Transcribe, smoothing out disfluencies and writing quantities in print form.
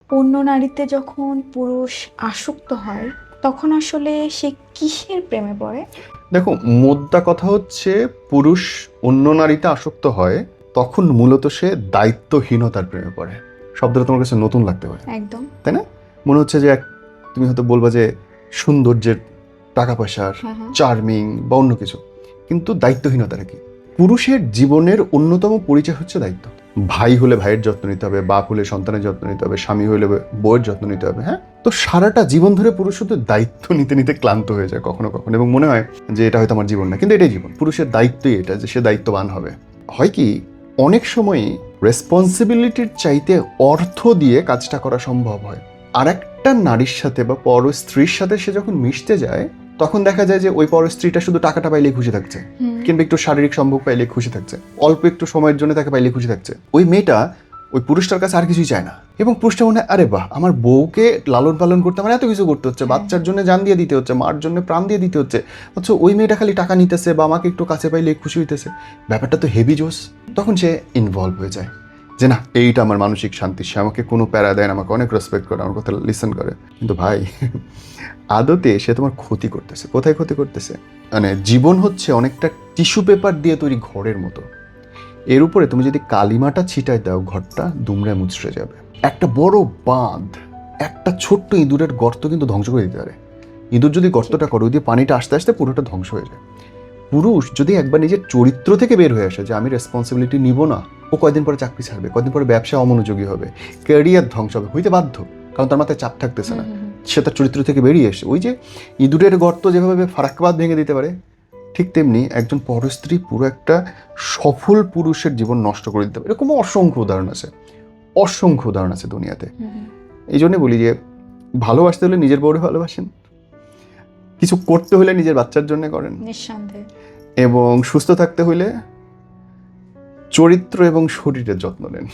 অন্য নারীতে যখন পুরুষ আসক্ত হয় তখন আসলে সে কিসের প্রেমে পড়ে? দেখো, মোদ্দা কথা হচ্ছে, পুরুষ অন্য নারীতে আসক্ত হয় তখন মূলত সে দায়িত্বহীনতার প্রেমে পড়ে। শব্দটা তোমার কাছে নতুন লাগতে পারে, একদম। তাই না? মনে হচ্ছে যে তুমি হয়তো বলবা যে সৌন্দর্যের, টাকা পয়সার, হ্যাঁ, হ্যাঁ। চার্মিং বা অন্য কিছু, কিন্তু দায়িত্বহীনতাটা কি? পুরুষের জীবনের অন্যতম পরিচয় হচ্ছে দায়িত্ব। ভাই হলে ভাইয়ের যত্ন নিতে হবে, বাপ হলে সন্তানের যত্ন নিতে হবে, স্বামী হলে বউয়ের যত্ন নিতে হবে। হ্যাঁ, তো সারাটা জীবন ধরে পুরুষ শুধু দায়িত্ব নিতে নিতে ক্লান্ত হয়ে যায় কখনো কখনো, এবং মনে হয় যে এটা হয়তো আমার জীবন না, কিন্তু এটাই জীবন। পুরুষের দায়িত্বই এটা, যে সে দায়িত্ববান হবে। হয় কি, অনেক সময়ই রেসপন্সিবিলিটির চাইতে অর্থ দিয়ে কাজটা করা সম্ভব হয়। আর একটা নারীর সাথে বা পর স্ত্রীর সাথে সে যখন মিশতে যায়, তখন দেখা যায় যে ওই পর স্ত্রীটা শুধু টাকাটা পাইলেই খুশি থাকছে, কিংবা একটু শারীরিক সম্ভোগ পাইলে খুশি থাকছে, অল্প একটু সময়ের জন্য তাকে পাইলে খুশি থাকছে। ওই মেয়েটা ওই পুরুষটার কাছে আর কিছুই চায় না, এবং পুরুষটা মনে হয়, আরে বাহ, আমার বউকে লালন পালন করতে আমার এত কিছু করতে হচ্ছে, বাচ্চার জন্য জান দিয়ে দিতে হচ্ছে, মার জন্য প্রাণ দিয়ে দিতে হচ্ছে, অথচ ওই মেয়েটা খালি টাকা নিতেছে বা আমাকে একটু কাছে পাইলে খুশি হইতেছে। ব্যাপারটা তো হেভি জোস। তখন সে ইনভলভ হয়ে যায় যে না, এইটা আমার মানসিক শান্তি, সে আমাকে কোনো প্যারা দেয় না, আমাকে অনেক রেসপেক্ট করে, আমার কথা লিসেন করে। কিন্তু ভাই, আদতে সে তোমার ক্ষতি করতেছে। কোথায় ক্ষতি করতেছে? মানে জীবন হচ্ছে অনেকটা টিস্যু পেপার দিয়ে তৈরি ঘরের মতো। এর উপরে তুমি যদি কালিমাটা ছিটায় দাও, ঘরটা দুমড়ে মুচড়ে যাবে। একটা বড় বাঁধ, একটা ছোট্ট ইঁদুরের গর্ত কিন্তু ধ্বংস করে দিতে পারে। ইঁদুর যদি গর্তটা করে, ওই দিয়ে পানিটা আস্তে আস্তে পুরোটা ধ্বংস হয়ে যায়। পুরুষ যদি একবার নিজের চরিত্র থেকে বের হয়ে আসে যে আমি রেসপন্সিবিলিটি নিব না, ও কয়দিন পরে চাকরি ছাড়বে, কয়দিন পরে ব্যবসা অমনোযোগী হবে, ক্যারিয়ার ধ্বংস হবে, হইতে বাধ্য, কারণ তার মাথায় চাপ থাকতেছে না। সে তার চরিত্র থেকে বেরিয়ে এসে, ওই যে ইঁদুরের গর্ত যেভাবে ফারাক্কাবাদ ভেঙে দিতে পারে, ঠিক তেমনি একজন পরস্ত্রী পুরো একটা সফল পুরুষের জীবন নষ্ট করে দিতে পারে। এরকম অসংখ্য উদাহরণ আছে, অসংখ্য উদাহরণ আছে দুনিয়াতে। এই জন্যে বলি যে ভালোবাসতে হলে নিজের বউরে ভালোবাসেন, কিছু করতে হলে নিজের বাচ্চার জন্য করেন, নিঃসন্দেহে। এবং সুস্থ থাকতে হলে চরিত্র এবং শরীরের যত্ন নেন।